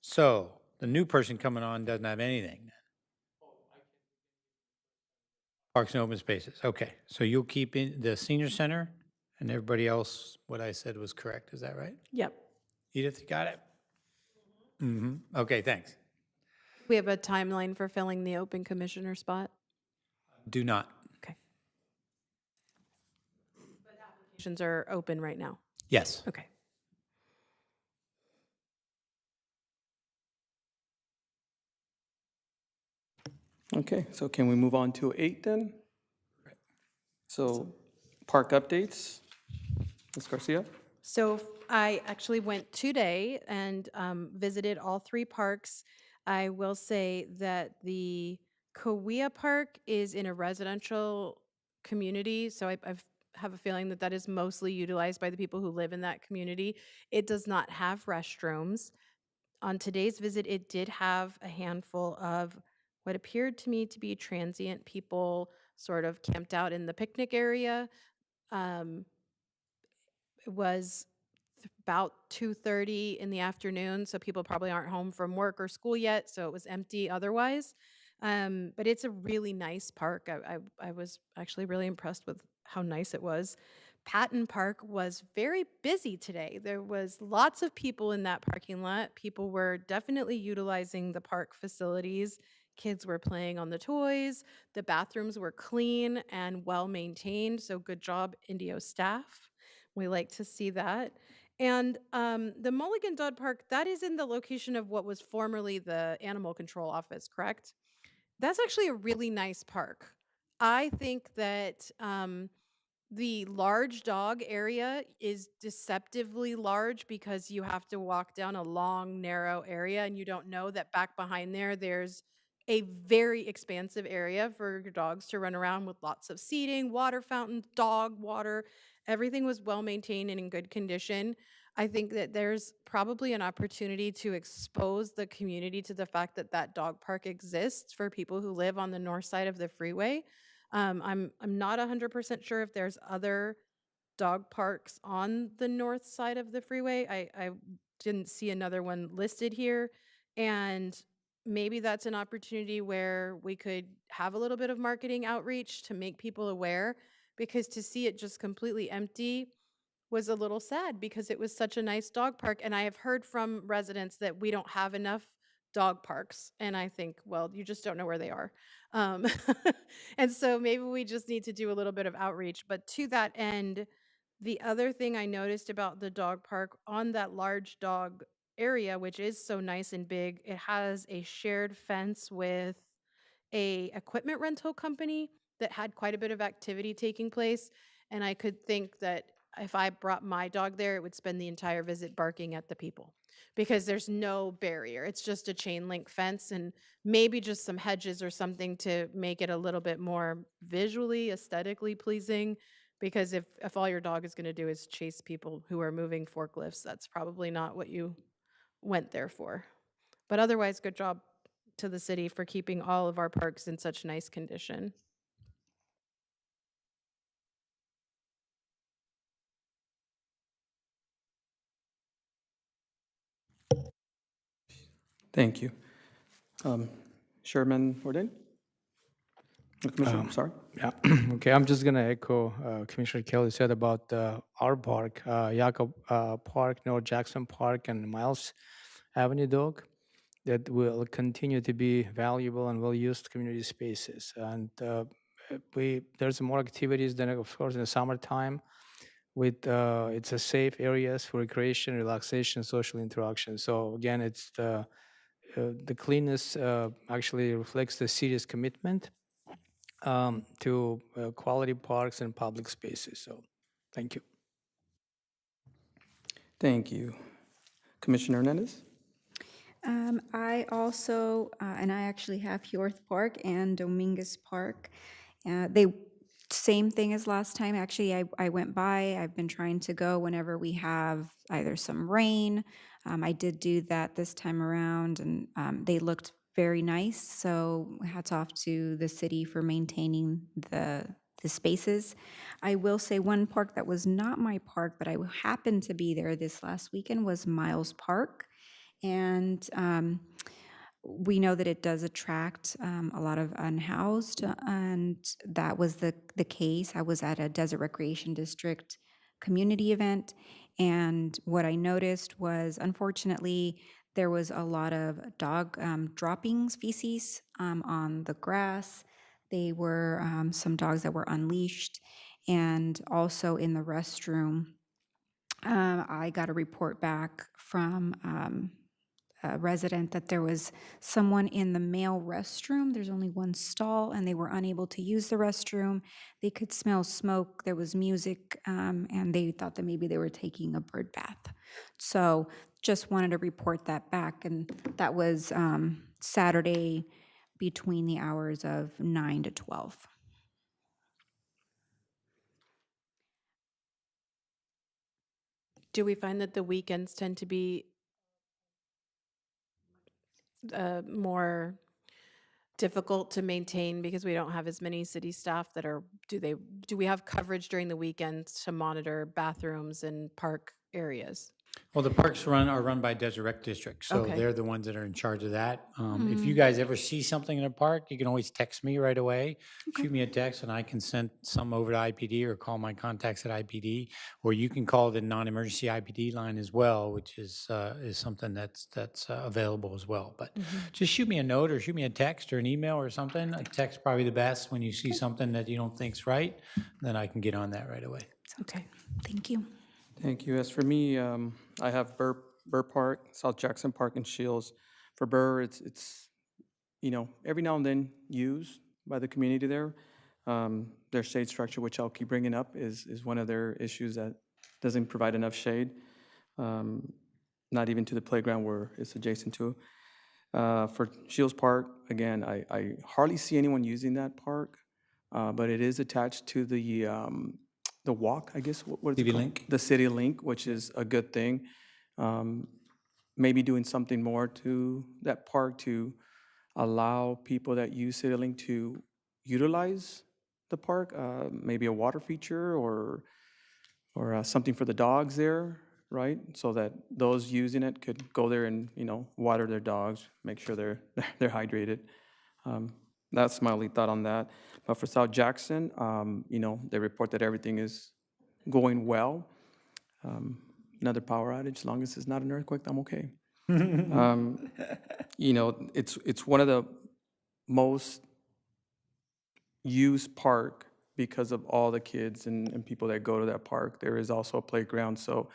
So the new person coming on doesn't have anything. Parks and Open Spaces, okay. So you'll keep in the Senior Center, and everybody else, what I said was correct, is that right? Yep. Edith, you got it? Okay, thanks. We have a timeline for filling the open commissioner spot. Do not. Okay. Applications are open right now. Yes. Okay. Okay, so can we move on to 8 then? So park updates, Ms. Garcia? So I actually went today and visited all 3 parks. I will say that the Kauai Park is in a residential community, so I have a feeling that that is mostly utilized by the people who live in that community. It does not have restrooms. On today's visit, it did have a handful of what appeared to me to be transient people sort of camped out in the picnic area. Um, it was about 2:30 in the afternoon, so people probably aren't home from work or school yet, so it was empty otherwise. But it's a really nice park. I was actually really impressed with how nice it was. Patton Park was very busy today. There was lots of people in that parking lot. People were definitely utilizing the park facilities. Kids were playing on the toys. The bathrooms were clean and well maintained, so good job, Indio staff. We like to see that. And the Mulligan Dog Park, that is in the location of what was formerly the Animal Control Office, correct? That's actually a really nice park. I think that the large dog area is deceptively large because you have to walk down a long, narrow area, and you don't know that back behind there's a very expansive area for your dogs to run around with lots of seating, water fountain, dog water. Everything was well maintained and in good condition. I think that there's probably an opportunity to expose the community to the fact that that dog park exists for people who live on the north side of the freeway. I'm not 100% sure if there's other dog parks on the north side of the freeway. I didn't see another one listed here. And maybe that's an opportunity where we could have a little bit of marketing outreach to make people aware, because to see it just completely empty was a little sad because it was such a nice dog park. And I have heard from residents that we don't have enough dog parks. And I think, well, you just don't know where they are. Um, and so maybe we just need to do a little bit of outreach. But to that end, the other thing I noticed about the dog park on that large dog area, which is so nice and big, it has a shared fence with a equipment rental company that had quite a bit of activity taking place. And I could think that if I brought my dog there, it would spend the entire visit barking at the people because there's no barrier. It's just a chain link fence and maybe just some hedges or something to make it a little bit more visually, aesthetically pleasing. Because if all your dog is going to do is chase people who are moving forklifts, that's probably not what you went there for. But otherwise, good job to the city for keeping all of our parks in such nice condition. Thank you. Chairman Jordan? Commissioner, sorry. Yeah, okay, I'm just gonna echo Commissioner Kelly said about our park, Jacob Park, North Jackson Park, and Miles Avenue Dog, that will continue to be valuable and well-used community spaces. And there's more activities than, of course, in the summertime. With it's a safe areas for recreation, relaxation, social interaction. So again, it's the cleanness actually reflects the city's commitment to quality parks and public spaces. So, thank you. Thank you. Commissioner Hernandez? I also, and I actually have Yorth Park and Dominguez Park. They, same thing as last time. Actually, I went by. I've been trying to go whenever we have either some rain. I did do that this time around, and they looked very nice. So hats off to the city for maintaining the spaces. I will say one park that was not my park, but I happened to be there this last weekend was Miles Park. And we know that it does attract a lot of unhoused, and that was the case. I was at a Desert Recreation District community event, and what I noticed was, unfortunately, there was a lot of dog droppings, feces on the grass. They were some dogs that were unleashed, and also in the restroom. I got a report back from a resident that there was someone in the male restroom. There's only one stall, and they were unable to use the restroom. They could smell smoke. There was music, and they thought that maybe they were taking a bird bath. So just wanted to report that back, and that was Saturday between the hours of 9 to 12. Do we find that the weekends tend to be more difficult to maintain because we don't have as many city staff that are, do we have coverage during the weekends to monitor bathrooms and park areas? Well, the parks are run by Desert Rec District, so Okay. they're the ones that are in charge of that. If you guys ever see something in a park, you can always text me right away. Shoot me a text, and I can send some over to IPD or call my contacts at IPD, or you can call the non-emergency IPD line as well, which is something that's available as well. But just shoot me a note or shoot me a text or an email or something. A text probably the best when you see something that you don't think's right, then I can get on that right away. Okay. Thank you. Thank you. As for me, I have Burr Park, South Jackson Park, and Shields. For Burr, it's every now and then used by the community there. Their shade structure, which I'll keep bringing up, is one of their issues that doesn't provide enough shade, not even to the playground where it's adjacent to. For Shields Park, again, I hardly see anyone using that park, but it is attached to the walk, I guess. What is it City called? Link? The City Link, which is a good thing. Maybe doing something more to that park to allow people that use City Link to utilize the park, maybe a water feature or something for the dogs there. right? So that those using it could go there and, water their dogs, make sure they're, they're hydrated. That's my only thought on that. But for South Jackson, they report that everything is going well. Another power outage, as long as it's not an earthquake, I'm okay. It's one of the most used park because of all the kids and people that go to that park. There is also a playground, so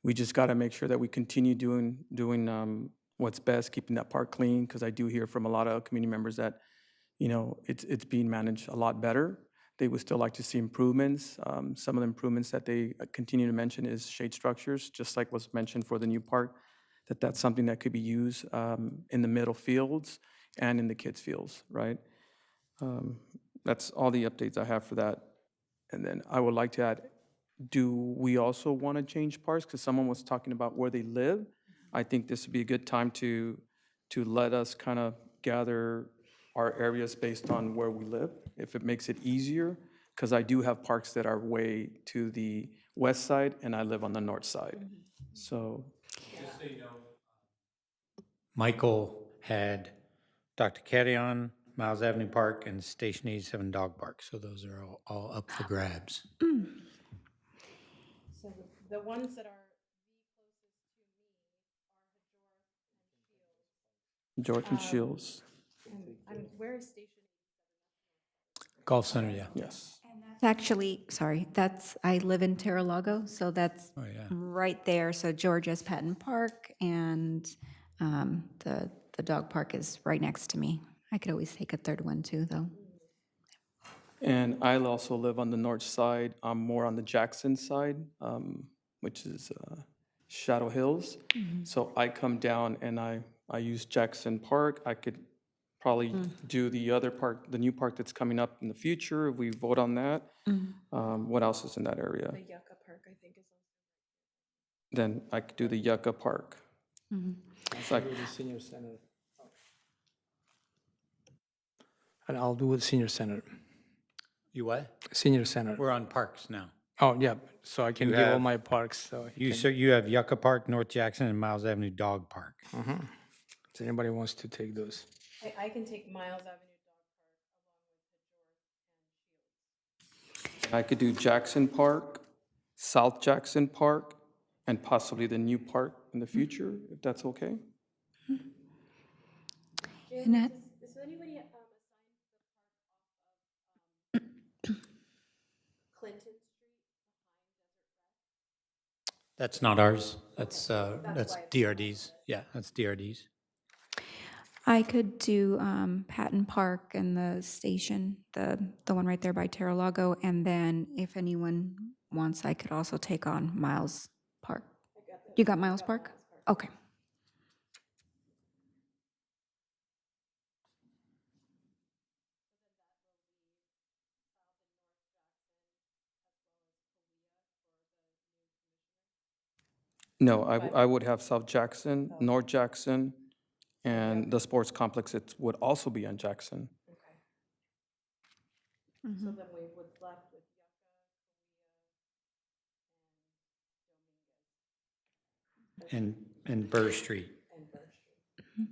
we just got to make sure that we continue doing what's best, keeping that park clean, because I do hear from a lot of community members that, it's being managed a lot better. They would still like to see improvements. Some of the improvements that they continue to mention is shade structures, just like was mentioned for the new park, that's something that could be used in the middle fields and in the kids' fields, right? That's all the updates I have for that. And then I would like to add, do we also want to change parks? Because someone was talking about where they live. I think this would be a good time to let us kind of gather our areas based on where we live, if it makes it easier. Because I do have parks that are way to the west side, and I live on the north side. So, Michael had Dr. Carrion, Miles Avenue Park, and Station 87 Dog Park. So those are all up for grabs. So the ones that are George and Shields, where is Station? Golf Center, yeah. yes. It's actually, sorry, I live in Terralago, so that's Oh, yeah. right there. So Georgia's Patton Park and the dog park is right next to me. I could always take a third one too, though. And I also live on the north side. I'm more on the Jackson side, which is Shadow Hills. So I come down and I use Jackson Park. I could probably do the other park, the new park that's coming up in the future, if we vote on that. What else is in that area? The Yucca Park, I think, is also. Then I could do the Yucca Park. It's like, The senior center. And I'll do the senior center. You what? Senior center. We're on parks now. Oh, yeah, so I can You give all have- my parks, so. So you have Yucca Park, North Jackson, and Miles Avenue Dog Park. If anybody wants to take those. I can take Miles Avenue Dog Park along with the Shields. I could do Jackson Park, South Jackson Park, and possibly the new park in the future, if that's okay. Jeanette? Is anybody assigned the park off of Clinton Street? That's not ours. That's DRD's. Yeah, that's DRD's. I could do Patton Park and the station, the one right there by Terralago, and then if anyone wants, I could also take on Miles Park. You got Miles Park? Okay. No, I would have South Jackson, North Jackson, and the sports complex, it would also be on Jackson. Okay. So then we would left with And Burr Street. Yucca and Birch Street.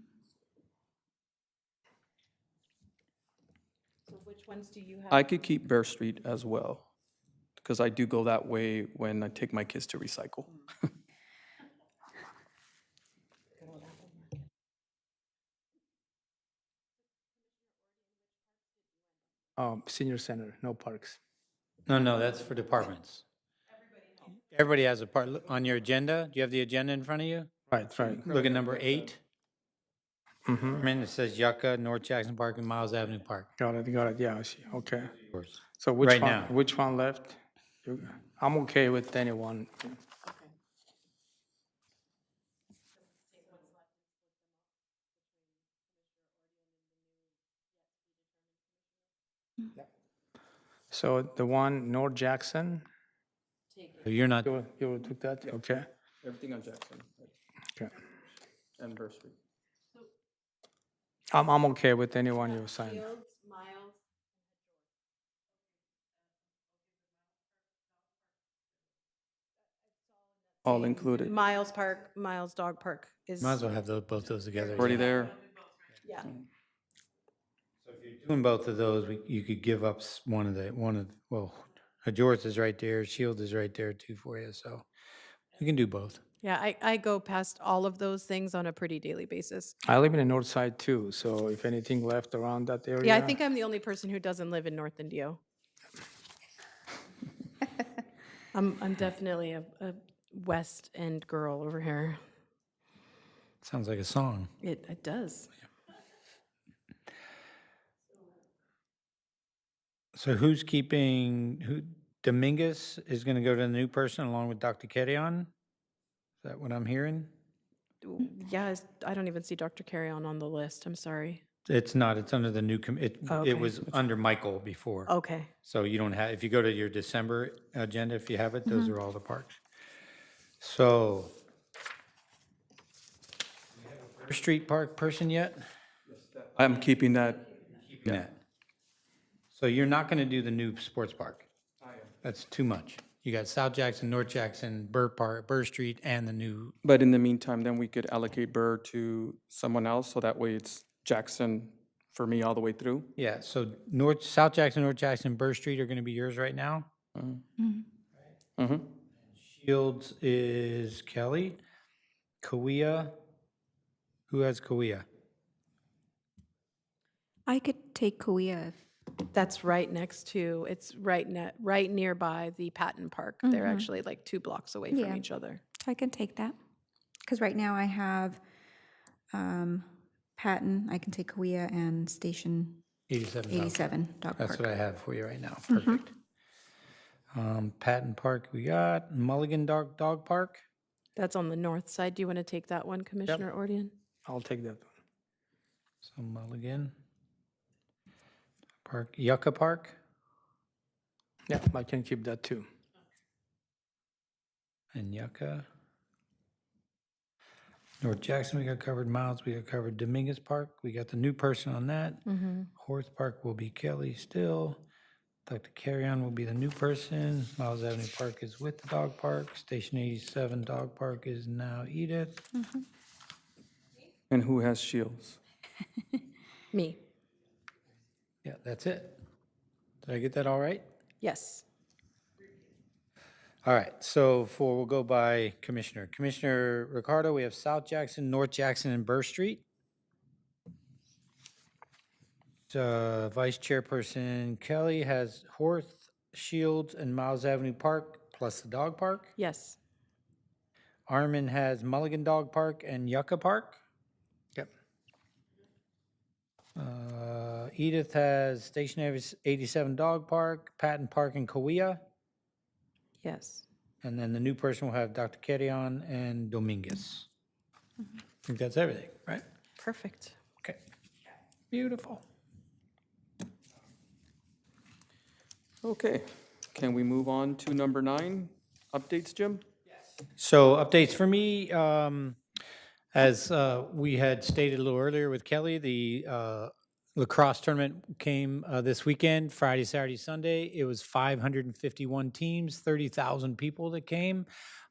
So which ones do you have? I could keep Bear Street as well, because I do go that way when I take my kids to recycle. Senior center, no parks. No, that's for departments. Everybody has a part on your agenda. Do you have the agenda in front of you? Right, right. Look at number 8. It says Yucca, North Jackson Park, and Miles Avenue Park. Got it, yeah, I see, okay. Yours. So which Right one, now. which one left? I'm okay with anyone. So the one, North Jackson, So you're not, you took that, okay, Everything on Jackson okay. and Bear Street. I'm okay with anyone you assign. Shields, Miles, All included, Miles Dog Park is, Might as well have both those together. already yeah. there. yeah. Doing both of those, you could give up well, ADJOURN is right there, Shield is right there too for you, so we can do both. Yeah, I go past all of those things on a pretty daily basis. I live in the north side too, so if anything left around that area. Yeah, I think I'm the only person who doesn't live in North Indio. I'm definitely a West End girl over here. Sounds like a song. It does. So Dominguez is going to go to the new person along with Dr. Carrion? Is that what I'm hearing? Yeah, I don't even see Dr. Carrion on the list. I'm sorry. It's not, it's under the new, Okay. it was under Michael before. Okay. So you don't have, if you go to your December agenda, if you have it, those are all the parks. So, we have a First Street Park person yet? I'm keeping that. Yeah. So you're not going to do the new sports park? That's too much. You got South Jackson, North Jackson, Burr Street, and the new, But in the meantime, then we could allocate Burr to someone else, so that way it's Jackson for me all the way through. yeah, so South Jackson, North Jackson, Burr Street are going to be yours right now? Mm-hmm. Shields is Kelly. Kauai, who has Kauai? I could take Kauai if That's right next to, it's right nearby the Patton Park. They're actually like 2 blocks away from Yeah. each other. I can take that. Because right now I have Patton, I can take Kauai and Station 87. 87 Dog That's Park. what I have for you right now. Perfect. Patton Park, we got Mulligan Dog Park. That's on the north side. Do you want to take that one, Commissioner Ordian? I'll take that one. So Mulligan Park, Yucca Park, Yeah, I can keep that too. and Yucca. North Jackson, we got covered. Miles, we got covered. Dominguez Park, we got the new person on that. Horse Park will be Kelly still. Dr. Carrion will be the new person. Miles Avenue Park is with the dog park. Station 87 Dog Park is now Edith. And who has Shields? Me. Yeah, that's it. Did I get that all right? Yes. All right, so we'll go by Commissioner. Commissioner Ricardo, we have South Jackson, North Jackson, and Burr Street. Vice Chairperson Kelly has Horth, Shields, and Miles Avenue Park, plus the dog park. Yes. Armin has Mulligan Dog Park and Yucca Park. Yep. Edith has Station 87 Dog Park, Patton Park, and Kauai. Yes. And then the new person will have Dr. Carrion and Dominguez. I think that's everything, right? Perfect. Okay. Beautiful. Okay, can we move on to number 9? Updates, Jim? So updates for me, as we had stated a little earlier with Kelly, the lacrosse tournament came this weekend, Friday, Saturday, Sunday. It was 551 teams, 30,000 people that came.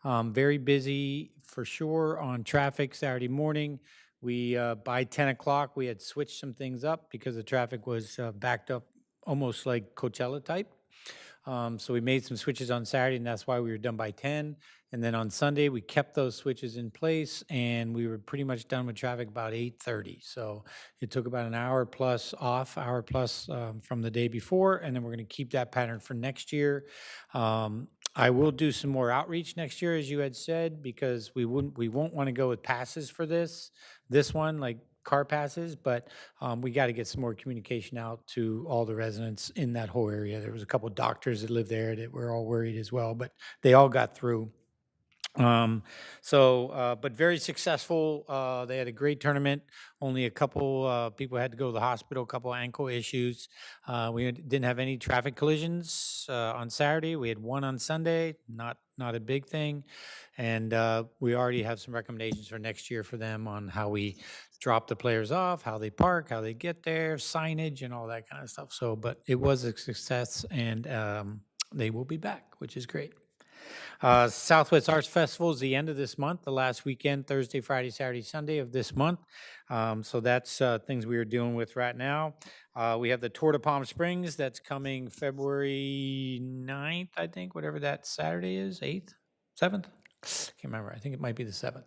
Very busy for sure on traffic Saturday morning. We, by 10 o'clock, we had switched some things up because the traffic was backed up almost like Coachella type. So we made some switches on Saturday, and that's why we were done by 10. And then on Sunday, we kept those switches in place, and we were pretty much done with traffic about 8:30. So it took about an hour plus from the day before, and then we're going to keep that pattern for next year. I will do some more outreach next year, as you had said, because we won't want to go with passes for this one, like car passes, but we got to get some more communication out to all the residents in that whole area. There was a couple of doctors that live there that were all worried as well, but they all got through. But very successful. They had a great tournament. Only a couple people had to go to the hospital, a couple ankle issues. We didn't have any traffic collisions on Saturday. We had one on Sunday, not a big thing. And we already have some recommendations for next year for them on how we drop the players off, how they park, how they get there, signage, and all that kind of stuff. So, but it was a success, and they will be back, which is great. Southwest Arts Festival is the end of this month, the last weekend, Thursday, Friday, Saturday, Sunday of this month. So that's things we are dealing with right now. We have the Tour de Palm Springs that's coming February 9th, I think, whatever that Saturday is, 8th, 7th? Can't remember. I think it might be the 7th.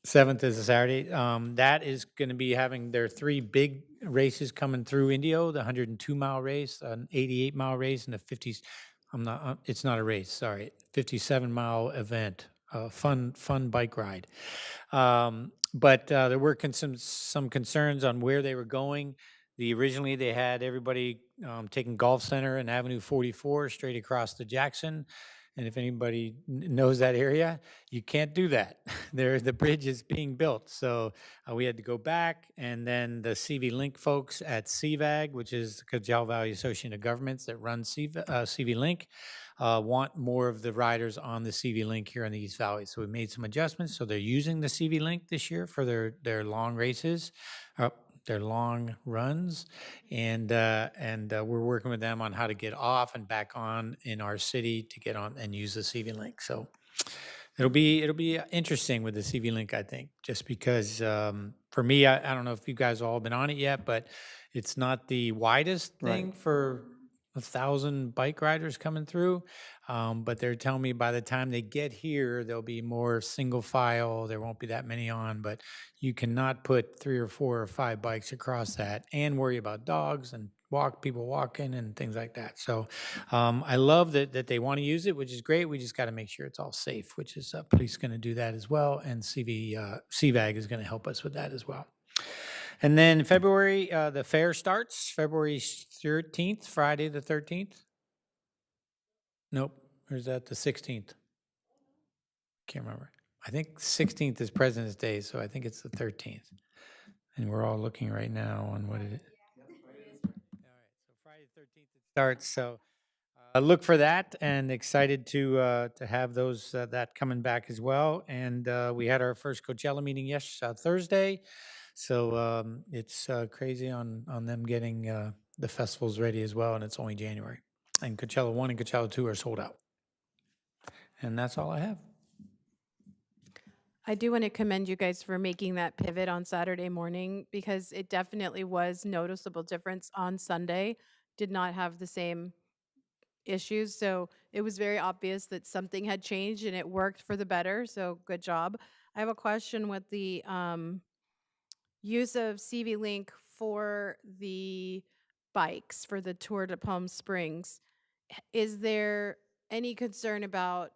7th is a Saturday. That is going to be having their 3 big races coming through Indio, the 102-mile race, an 88-mile race, and a 50. It's not a race. Sorry, 57-mile event. Fun bike ride. But there were some concerns on where they were going. Originally they had everybody taking Golf Center and Avenue 44 straight across to Jackson. And if anybody knows that area, you can't do that. The bridge is being built. So we had to go back, and then the CV Link folks at CVAG, which is the Cajal Valley Association of Governments that runs CV Link, want more of the riders on the CV Link here in the East Valley. So we made some adjustments. So they're using the CV Link this year for their long races, their long runs, and we're working with them on how to get off and back on in our city to get on and use the CV Link. So it'll be interesting with the CV Link, I think, just because for me, I don't know if you guys all been on it yet, but it's not the widest thing for 1,000 bike riders coming through. But they're telling me by the time they get here, there'll be more single file. There won't be that many on, but you cannot put 3 or 4 or 5 bikes across that and worry about dogs and people walking and things like that. So I love that they want to use it, which is great. We just got to make sure it's all safe, which is police going to do that as well. And CVAG is going to help us with that as well. And then February, the fair starts February 13th, Friday the 13th. Nope, or is that the 16th? Can't remember. I think 16th is President's Day, so I think it's the 13th. And we're all looking right now on what it is. All right, so Friday the 13th it starts. So look for that, and excited to have those that coming back as well. And we had our first Coachella meeting Thursday. So it's crazy on them getting the festivals ready as well, and it's only January. And Coachella 1 and Coachella 2 are sold out. And that's all I have. I do want to commend you guys for making that pivot on Saturday morning, because it definitely was noticeable difference on Sunday. Did not have the same issues. So it was very obvious that something had changed and it worked for the better. So good job. I have a question with the use of CV Link for the bikes for the Tour de Palm Springs. Is there any concern about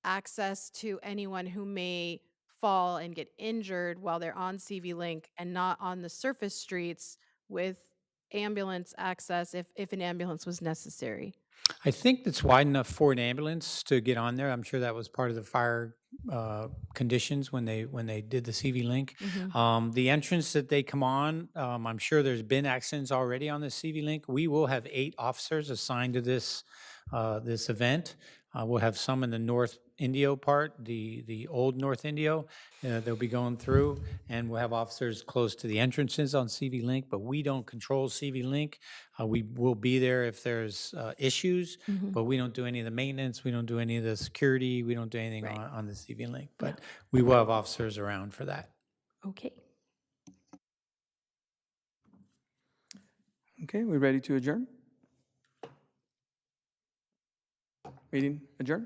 access to anyone who may fall and get injured while they're on CV Link and not on the surface streets with ambulance access if an ambulance was necessary? I think it's wide enough for an ambulance to get on there. I'm sure that was part of the fire conditions when they did the CV Link. The entrance that they come on, I'm sure there's been accidents already on the CV Link. We will have 8 officers assigned to this event. We'll have some in the North Indio part, the old North Indio. They'll be going through, and we'll have officers close to the entrances on CV Link, but we don't control CV Link. We will be there if there's issues, but we don't do any of the maintenance. We don't do any of the security. We don't do anything on the CV Link, but we will have officers around for that. Okay. Okay, we ready to adjourn? Meeting adjourned?